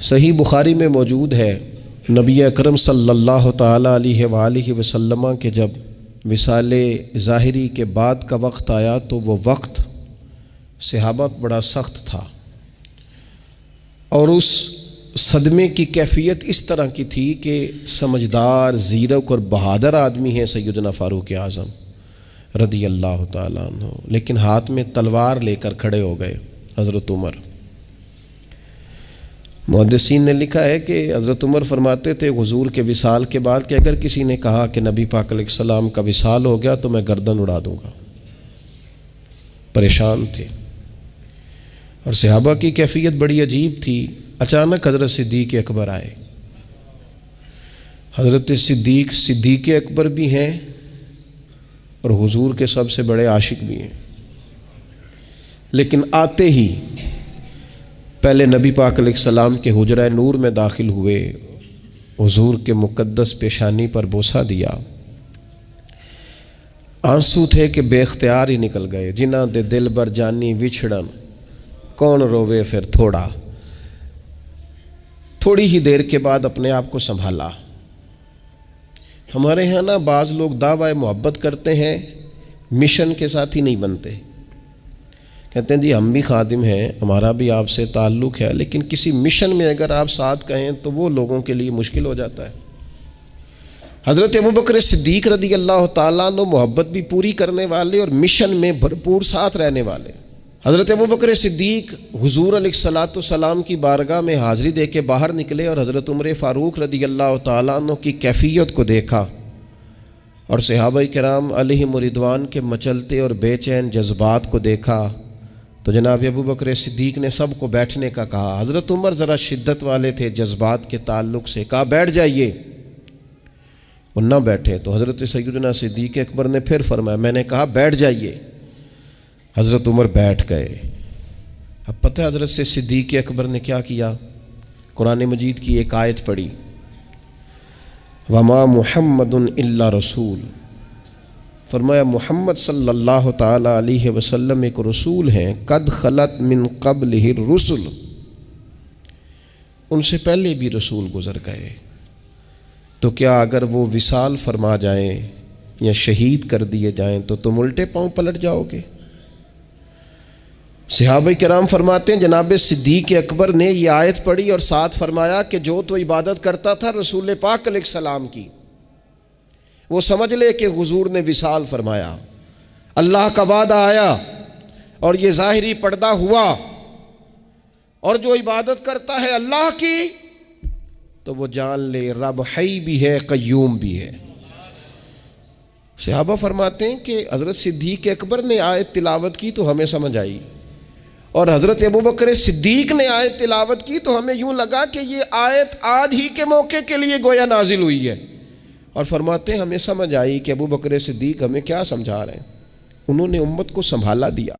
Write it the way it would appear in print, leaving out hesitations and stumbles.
صحیح بخاری میں موجود ہے، نبی اکرم صلی اللہ تعالیٰ علیہ وآلہ وسلم کے جب وصال ظاہری کے بعد کا وقت آیا تو وہ وقت صحابہ بڑا سخت تھا، اور اس صدمے کی کیفیت اس طرح کی تھی کہ سمجھدار، زیرک اور بہادر آدمی ہیں سیدنا فاروق اعظم رضی اللہ تعالیٰ عنہ، لیکن ہاتھ میں تلوار لے کر کھڑے ہو گئے حضرت عمر۔ محدثین نے لکھا ہے کہ حضرت عمر فرماتے تھے حضور کے وصال کے بعد کہ اگر کسی نے کہا کہ نبی پاک علیہ السلام کا وصال ہو گیا تو میں گردن اڑا دوں گا۔ پریشان تھے، اور صحابہ کی کیفیت بڑی عجیب تھی۔ اچانک حضرت صدیق اکبر آئے۔ حضرت صدیق اکبر بھی ہیں اور حضور کے سب سے بڑے عاشق بھی ہیں، لیکن آتے ہی پہلے نبی پاک علیہ السلام کے حجرہ نور میں داخل ہوئے، حضور کے مقدس پیشانی پر بوسہ دیا۔ آنسو تھے کہ بے اختیار ہی نکل گئے۔ جنہاں دے دل بر جانی وچھڑن کون روے پھر تھوڑا۔ تھوڑی ہی دیر کے بعد اپنے آپ کو سنبھالا۔ ہمارے ہاں نا بعض لوگ دعوی محبت کرتے ہیں، مشن کے ساتھ ہی نہیں بنتے۔ کہتے ہیں جی ہم بھی خادم ہیں، ہمارا بھی آپ سے تعلق ہے، لیکن کسی مشن میں اگر آپ ساتھ کہیں تو وہ لوگوں کے لیے مشکل ہو جاتا ہے۔ حضرت ابوبکر صدیق رضی اللہ تعالیٰ عنہ محبت بھی پوری کرنے والے اور مشن میں بھرپور ساتھ رہنے والے۔ حضرت ابوبکر صدیق حضور علیہ الصلوۃ والسلام کی بارگاہ میں حاضری دے کے باہر نکلے اور حضرت عمر فاروق رضی اللہ تعالیٰ عنہ کی کیفیت کو دیکھا اور صحابہ کرام علیہم رضوان کے مچلتے اور بے چین جذبات کو دیکھا تو جناب ابوبکر صدیق نے سب کو بیٹھنے کا کہا۔ حضرت عمر ذرا شدت والے تھے جذبات کے تعلق سے، کہا بیٹھ جائیے، وہ نہ بیٹھے تو حضرت سیدنا صدیق اکبر نے پھر فرمایا، میں نے کہا بیٹھ جائیے۔ حضرت عمر بیٹھ گئے۔ اب پتہ ہے حضرت صدیق اکبر نے کیا کیا؟ قرآن مجید کی ایک آیت پڑھی، وَمَا مُحَمَّدٌ إِلَّا رَسُولٌ، فرمایا محمد صلی اللہ تعالیٰ علیہ وسلم ایک رسول ہیں، قد خلت من قبلہ الرسل، ان سے پہلے بھی رسول گزر گئے، تو کیا اگر وہ وصال فرما جائیں یا شہید کر دیے جائیں تو تم الٹے پاؤں پلٹ جاؤ گے؟ صحابہ کرام فرماتے ہیں جناب صدیق اکبر نے یہ آیت پڑھی اور ساتھ فرمایا کہ جو تو عبادت کرتا تھا رسول پاک علیہ السلام کی، وہ سمجھ لے کہ حضور نے وصال فرمایا، اللہ کا وعدہ آیا اور یہ ظاہری پردہ ہوا، اور جو عبادت کرتا ہے اللہ کی تو وہ جان لے رب حی بھی ہے قیوم بھی ہے۔ صحابہ فرماتے ہیں کہ حضرت صدیق اکبر نے آیت تلاوت کی تو ہمیں سمجھ آئی، اور حضرت ابوبکر صدیق نے آیت تلاوت کی تو ہمیں یوں لگا کہ یہ آیت آج ہی کے موقع کے لیے گویا نازل ہوئی ہے، اور فرماتے ہیں ہمیں سمجھ آئی کہ ابوبکر صدیق ہمیں کیا سمجھا رہے ہیں، انہوں نے امت کو سنبھالا دیا۔